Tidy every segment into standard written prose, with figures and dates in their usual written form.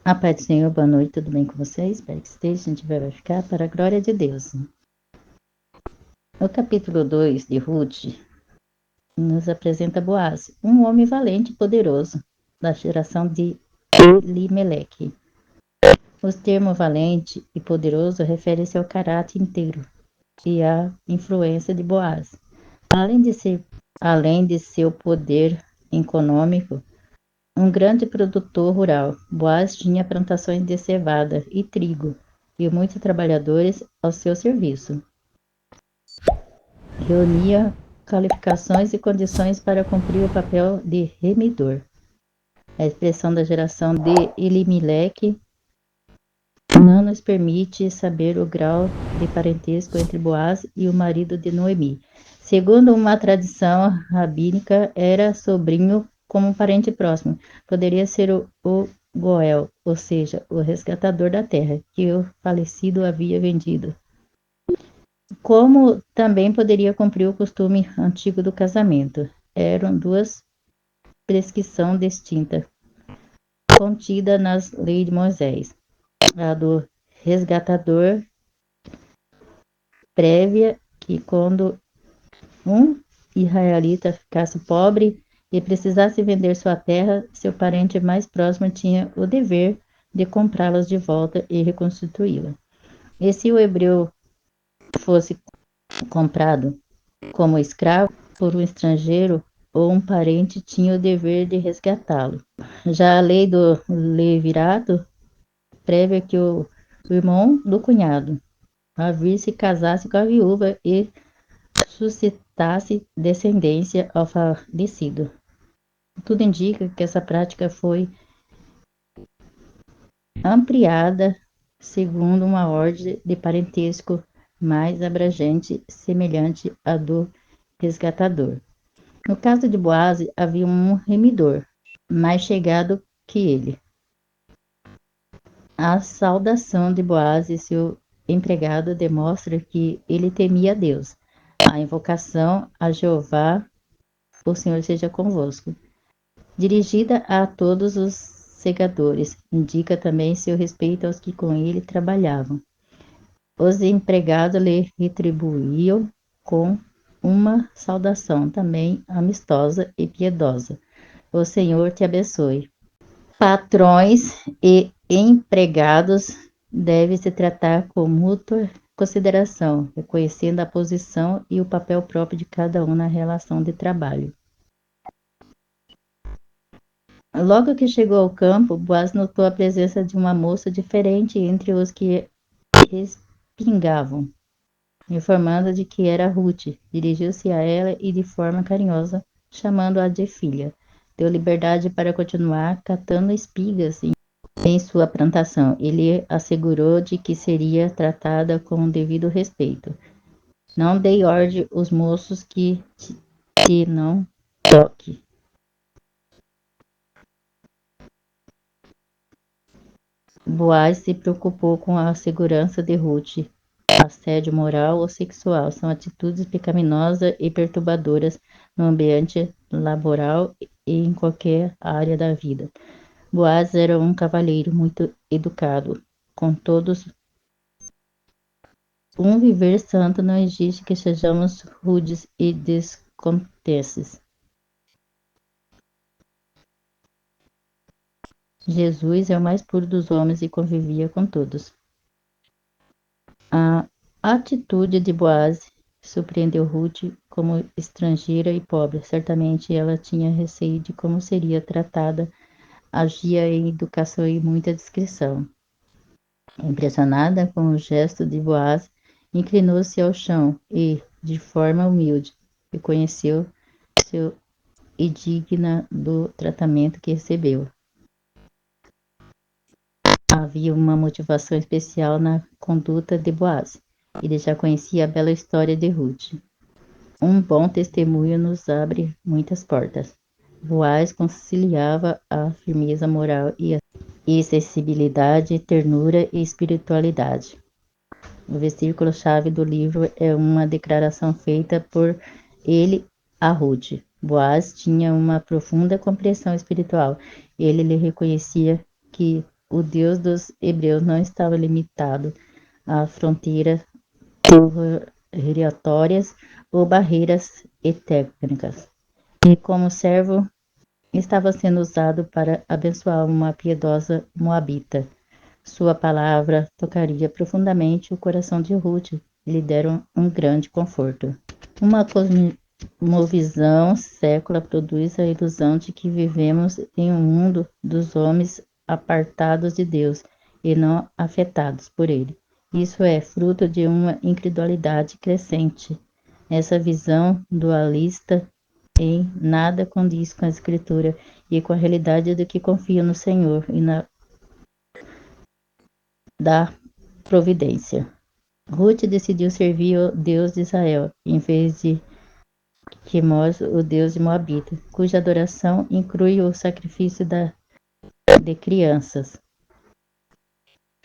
A paz do Senhor, boa noite, tudo bem com vocês? Espero que esteja, a gente vai ficar para a glória de Deus. No capítulo 2 de Ruth, nos apresenta Boaz, um homem valente e poderoso, da geração de Elimeleque. Os termos valente e poderoso refere-se ao caráter inteiro e à influência de Boaz. Além de seu poder econômico, um grande produtor rural, Boaz tinha plantações de cevada e trigo e muitos trabalhadores ao seu serviço. Reunia qualificações e condições para cumprir o papel de remidor. A expressão da geração de Elimeleque não nos permite saber o grau de parentesco entre Boaz e o marido de Noemi. Segundo uma tradição rabínica, era sobrinho como um parente próximo. Poderia ser o Goel, ou seja, o resgatador da terra, que o falecido havia vendido. Como também poderia cumprir o costume antigo do casamento. Eram duas prescrições distintas, contidas nas leis de Moisés. A do resgatador prévia que quando um israelita ficasse pobre e precisasse vender sua terra, seu parente mais próximo tinha o dever de comprá-las de volta e reconstituí-la. E se o hebreu fosse comprado como escravo por um estrangeiro ou um parente, tinha o dever de resgatá-lo. Já a lei do levirato prévia que o irmão do cunhado a vir se casasse com a viúva e suscitasse descendência ao falecido. Tudo indica que essa prática foi ampliada segundo uma ordem de parentesco mais abrangente, semelhante à do resgatador. No caso de Boaz, havia um remidor, mais chegado que ele. A saudação de Boaz e seu empregado demonstra que ele temia a Deus. A invocação a Jeová, o Senhor seja convosco, dirigida a todos os segadores, indica também seu respeito aos que com ele trabalhavam. Os empregados lhe retribuíam com uma saudação também amistosa e piedosa. O Senhor te abençoe. Patrões e empregados devem se tratar com mútua consideração, reconhecendo a posição e o papel próprio de cada um na relação de trabalho. Logo que chegou ao campo, Boaz notou a presença de uma moça diferente entre os que respingavam, informando de que era Ruth. Dirigiu-se a ela e, de forma carinhosa, chamando-a de filha, deu liberdade para continuar catando espigas em sua plantação. Ele assegurou de que seria tratada com o devido respeito. Não dei ordem aos moços que te não toque. Boaz se preocupou com a segurança de Ruth. Assédio moral ou sexual são atitudes pecaminosas e perturbadoras no ambiente laboral e em qualquer área da vida. Boaz era um cavalheiro muito educado, com todos. Um viver santo não exige que sejamos rudes e descontentes. Jesus é o mais puro dos homens e convivia com todos. A atitude de Boaz surpreendeu Ruth como estrangeira e pobre. Certamente ela tinha receio de como seria tratada, agia em educação e muita discrição. Impressionada com o gesto de Boaz, inclinou-se ao chão e, de forma humilde, reconheceu seu e digna do tratamento que recebeu. Havia uma motivação especial na conduta de Boaz. Ele já conhecia a bela história de Ruth. Um bom testemunho nos abre muitas portas. Boaz conciliava a firmeza moral e sensibilidade, ternura e espiritualidade. O versículo-chave do livro é uma declaração feita por ele a Ruth. Boaz tinha uma profunda compreensão espiritual. Ele lhe reconhecia que o Deus dos hebreus não estava limitado a fronteiras territórias ou barreiras técnicas. E como servo, estava sendo usado para abençoar uma piedosa moabita. Sua palavra tocaria profundamente o coração de Ruth e lhe deram um grande conforto. Uma cosmovisão sécula produz a ilusão de que vivemos em um mundo dos homens apartados de Deus e não afetados por ele. Isso é fruto de uma incredulidade crescente. Essa visão dualista em nada condiz com a Escritura e com a realidade do que confia no Senhor e na da providência. Ruth decidiu servir o Deus de Israel, em vez de Quemos, o Deus de Moabita, cuja adoração inclui o sacrifício de crianças.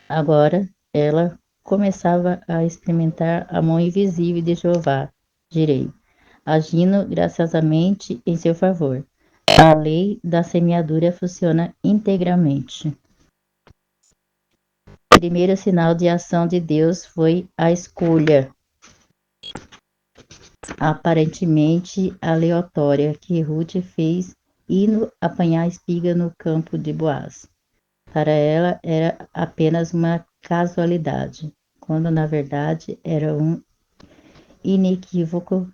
Agora, ela começava a experimentar a mão invisível de Jeová, Jirei, agindo graciosamente em seu favor. A lei da semeadura funciona integralmente. O primeiro sinal de ação de Deus foi a escolha, aparentemente aleatória, que Ruth fez indo apanhar espiga no campo de Boaz. Para ela era apenas uma casualidade, quando na verdade era um inequívoco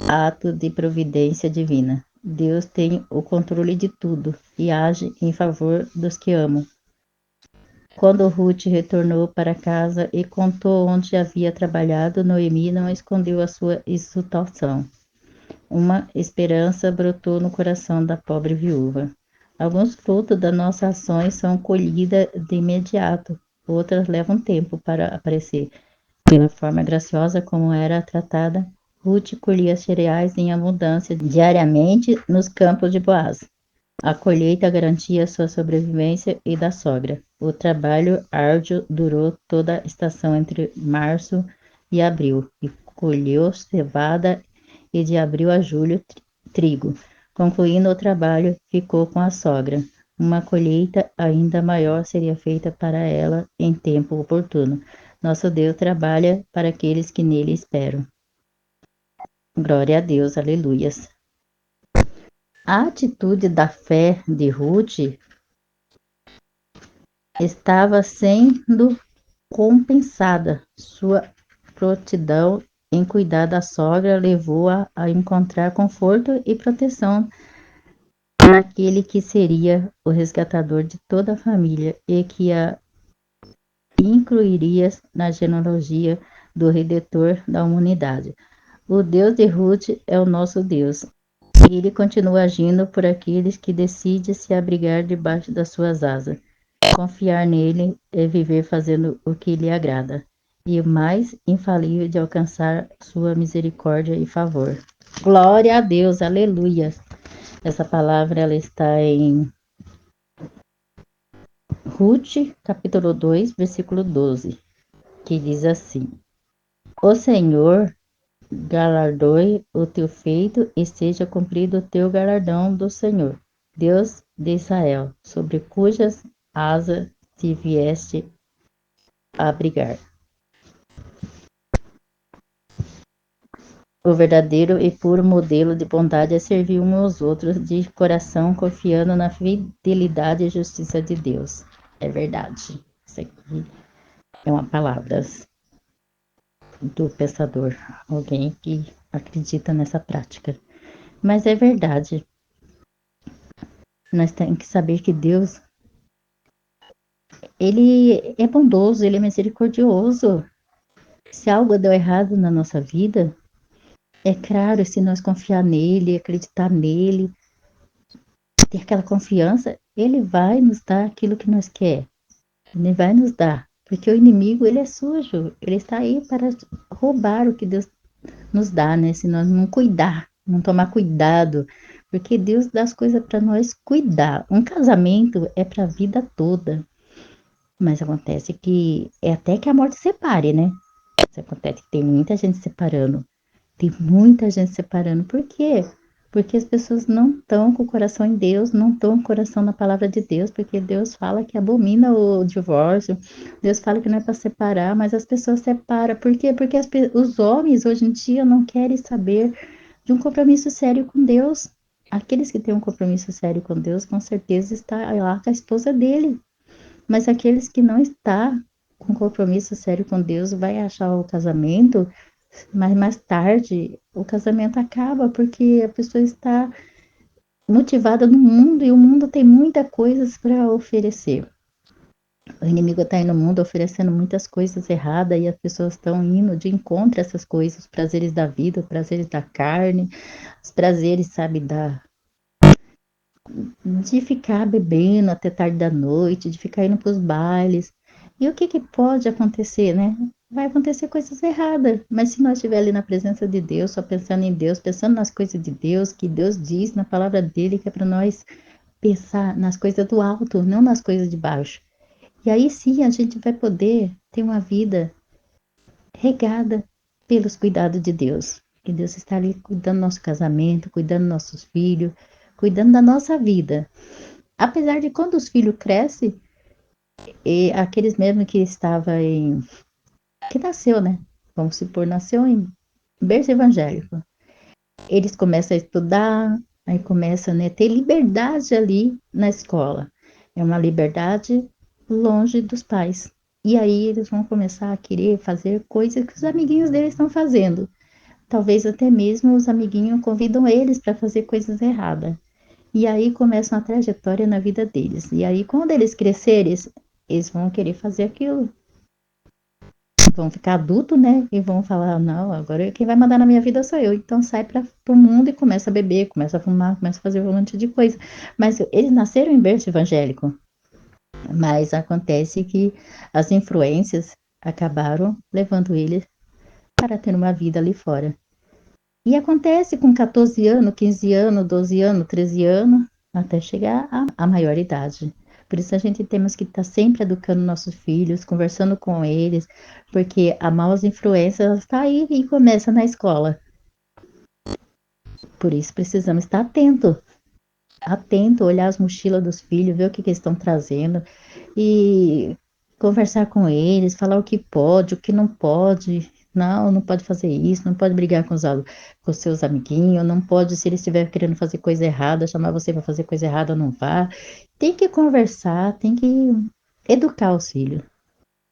ato de providência divina. Deus tem o controle de tudo e age em favor dos que amam. Quando Ruth retornou para casa e contou onde havia trabalhado, Noemi não escondeu a sua exultação. Uma esperança brotou no coração da pobre viúva. Alguns frutos das nossas ações são colhidas de imediato, outras levam tempo para aparecer. Pela forma graciosa como era tratada, Ruth colhia cereais em abundância diariamente nos campos de Boaz. A colheita garantia sua sobrevivência e da sogra. O trabalho árduo durou toda a estação entre março e abril, e colheu cevada e de abril a julho trigo. Concluindo o trabalho, ficou com a sogra. Uma colheita ainda maior seria feita para ela em tempo oportuno. Nosso Deus trabalha para aqueles que nele esperam. Glória a Deus, aleluias. A atitude da fé de Ruth estava sendo compensada. Sua prontidão em cuidar da sogra levou-a a encontrar conforto e proteção naquele que seria o resgatador de toda a família e que a incluiria na genealogia do Redentor da humanidade. O Deus de Ruth é o nosso Deus. E ele continua agindo por aqueles que decidem se abrigar debaixo das suas asas. Confiar nele é viver fazendo o que lhe agrada, e o mais infalível de alcançar sua misericórdia e favor. Glória a Deus, aleluia. Essa palavra ela está em Ruth, capítulo 2, versículo 12, que diz assim: O Senhor galardoe o teu feito e seja cumprido o teu galardão do Senhor, Deus de Israel, sobre cujas asas te vieste a abrigar. O verdadeiro e puro modelo de bondade é servir uns aos outros de coração, confiando na fidelidade e justiça de Deus. É verdade. Isso aqui é uma palavra do pensador, alguém que acredita nessa prática. Mas é verdade. Nós temos que saber que Deus, ele é bondoso, ele é misericordioso. Se algo deu errado na nossa vida, é claro, se nós confiar nele, acreditar nele, ter aquela confiança, ele vai nos dar aquilo que nós quer. Ele vai nos dar, porque o inimigo, ele é sujo, ele está aí para roubar o que Deus nos dá, né? Se nós não cuidar, não tomar cuidado, porque Deus dá as coisas para nós cuidar. Um casamento é para a vida toda, mas acontece que é até que a morte separe, né? Isso acontece que tem muita gente separando, por quê? Porque as pessoas não estão com o coração em Deus, não estão com o coração na palavra de Deus, porque Deus fala que abomina o divórcio, Deus fala que não é para separar, mas as pessoas separam. Por quê? Porque os homens hoje em dia não querem saber de um compromisso sério com Deus. Aqueles que têm um compromisso sério com Deus, com certeza está lá com a esposa dele. Mas aqueles que não estão com compromisso sério com Deus, vai achar o casamento, mas mais tarde o casamento acaba porque a pessoa está motivada no mundo e o mundo tem muitas coisas para oferecer. O inimigo está aí no mundo oferecendo muitas coisas erradas e as pessoas estão indo de encontro a essas coisas, os prazeres da vida, os prazeres da carne, os prazeres, sabe, de ficar bebendo até tarde da noite, de ficar indo para os bailes. E o que, que pode acontecer, né? Vai acontecer coisas erradas, mas se nós estiver ali na presença de Deus, só pensando em Deus, pensando nas coisas de Deus, que Deus diz na palavra dele, que é para nós pensar nas coisas do alto, não nas coisas de baixo. E aí sim a gente vai poder ter uma vida regada pelos cuidados de Deus. Que Deus está ali cuidando do nosso casamento, cuidando dos nossos filhos, cuidando da nossa vida. Apesar de quando os filhos crescem, e aqueles mesmo que estava em, que nasceu, né? Vamos supor, nasceu em berço evangélico. Eles começam a estudar, aí começam, né, ter liberdade ali na escola. É uma liberdade longe dos pais. E aí eles vão começar a querer fazer coisas que os amiguinhos deles estão fazendo. Talvez até mesmo os amiguinhos convidam eles para fazer coisas erradas. E aí começa uma trajetória na vida deles. E aí, quando eles crescerem, eles vão querer fazer aquilo. Vão ficar adultos, né? E vão falar, não, agora quem vai mandar na minha vida sou eu. Então sai para o mundo e começa a beber, começa a fumar, começa a fazer um monte de coisa. Mas eles nasceram em berço evangélico. Mas acontece que as influências acabaram levando eles para ter uma vida ali fora. E acontece com 14 anos, 15 anos, 12 anos, 13 anos, até chegar à maioridade. Por isso a gente temos que estar sempre educando nossos filhos, conversando com eles, porque a maus influências está aí e começa na escola. Por isso precisamos estar atento, olhar as mochilas dos filhos, ver o que, que eles estão trazendo e conversar com eles, falar o que pode, o que não pode. Não, não pode fazer isso, não pode brigar com os seus amiguinhos, não pode, se eles estiverem querendo fazer coisa errada, chamar você para fazer coisa errada, não vá. Tem que conversar, tem que educar os filhos,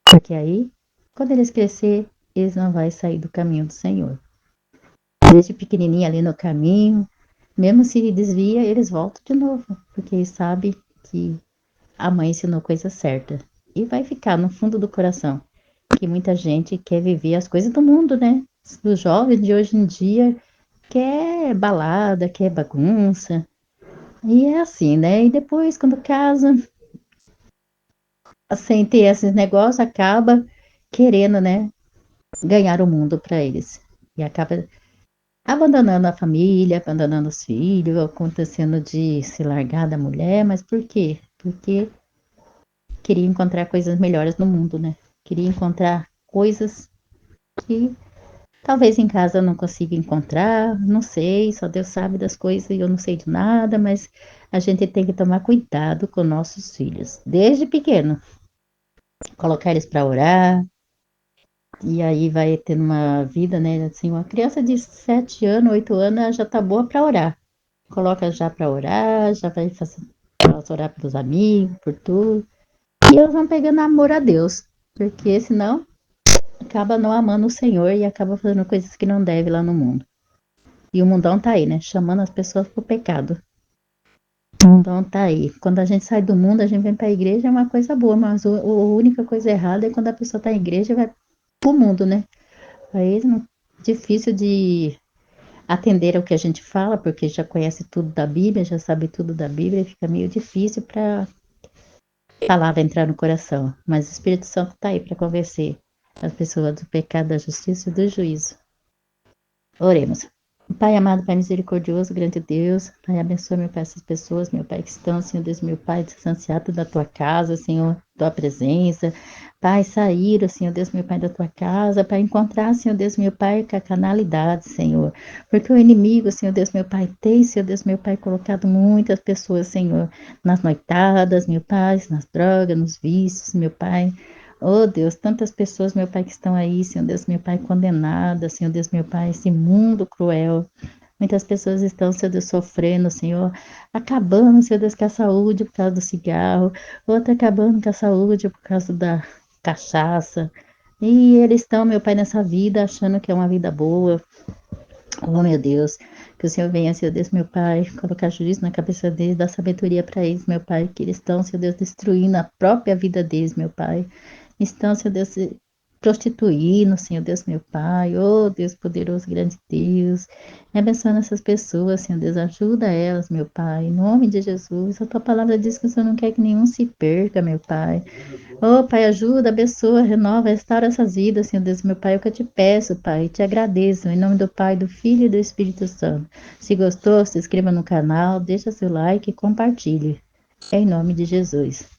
porque aí, quando eles crescer, eles não vão sair do caminho do Senhor. Desde pequenininho ali no caminho, mesmo se desvia, eles voltam de novo, porque eles sabem que a mãe ensinou coisa certa. E vai ficar no fundo do coração que muita gente quer viver as coisas do mundo, né? Os jovens de hoje em dia quer balada, quer bagunça. E é assim, né? E depois, quando casa, sem ter esses negócios, acaba querendo, né? Ganhar o mundo para eles. E acaba abandonando a família, abandonando os filhos, acontecendo de se largar da mulher. Mas por quê? Porque queria encontrar coisas melhores no mundo, né? Queria encontrar coisas que talvez em casa eu não consiga encontrar, não sei, só Deus sabe das coisas e eu não sei de nada, mas a gente tem que tomar cuidado com nossos filhos, desde pequeno, colocar eles para orar, e aí vai tendo uma vida, né? Assim, uma criança de 7 anos, 8 anos, ela já tá boa para orar. Coloca já para orar, já vai fazer elas orar pelos amigos, por tudo. E eles vão pegando amor a Deus, porque senão acaba não amando o Senhor e acaba fazendo coisas que não deve lá no mundo. E o mundão tá aí, né? Chamando as pessoas pro pecado. O mundão tá aí. Quando a gente sai do mundo, a gente vem pra igreja, é uma coisa boa, mas a única coisa errada é quando a pessoa tá em igreja e vai pro mundo, né? Aí não, difícil de atender ao que a gente fala, porque já conhece tudo da Bíblia, já sabe tudo da Bíblia, e fica meio difícil para a palavra entrar no coração. Mas o Espírito Santo tá aí para convencer as pessoas do pecado, da justiça e do juízo. Oremos. Pai amado, Pai misericordioso, grande Deus, Pai, abençoa, meu Pai, essas pessoas, meu Pai, que estão, Senhor Deus, meu Pai, distanciado da tua casa, Senhor. tua presença. Pai, saíram, Senhor Deus, meu Pai, da tua casa, para encontrar, Senhor Deus, meu Pai, com a canalidade, Senhor. Porque o inimigo, Senhor Deus, meu Pai, tem, Senhor Deus, meu Pai, colocado muitas pessoas, Senhor, nas noitadas, meu Pai, nas drogas, nos vícios, meu Pai. Oh Deus, tantas pessoas, meu Pai, que estão aí, Senhor Deus, meu Pai, condenadas, Senhor Deus, meu Pai, esse mundo cruel. Muitas pessoas estão, Senhor Deus, sofrendo, Senhor, acabando, Senhor Deus, com a saúde por causa do cigarro, outra acabando com a saúde por causa da cachaça. E eles estão, meu Pai, nessa vida, achando que é uma vida boa. Oh, meu Deus, que o Senhor venha, Senhor Deus, meu Pai, colocar juízo na cabeça deles, dar sabedoria para eles, meu Pai, que eles estão, Senhor Deus, destruindo a própria vida deles, meu Pai. Estão, Senhor Deus, se prostituindo, Senhor Deus, meu Pai. Oh, Deus poderoso, grande Deus. E abençoando essas pessoas, Senhor Deus, ajuda elas, meu Pai. Em nome de Jesus, a tua palavra diz que o Senhor não quer que nenhum se perca, meu Pai. Oh, Pai, ajuda, abençoa, renova, restaura essas vidas, Senhor Deus, meu Pai, é o que eu te peço, Pai, te agradeço, em nome do Pai, do Filho e do Espírito Santo. Se gostou, se inscreva no canal, deixa seu like e compartilhe. Em nome de Jesus.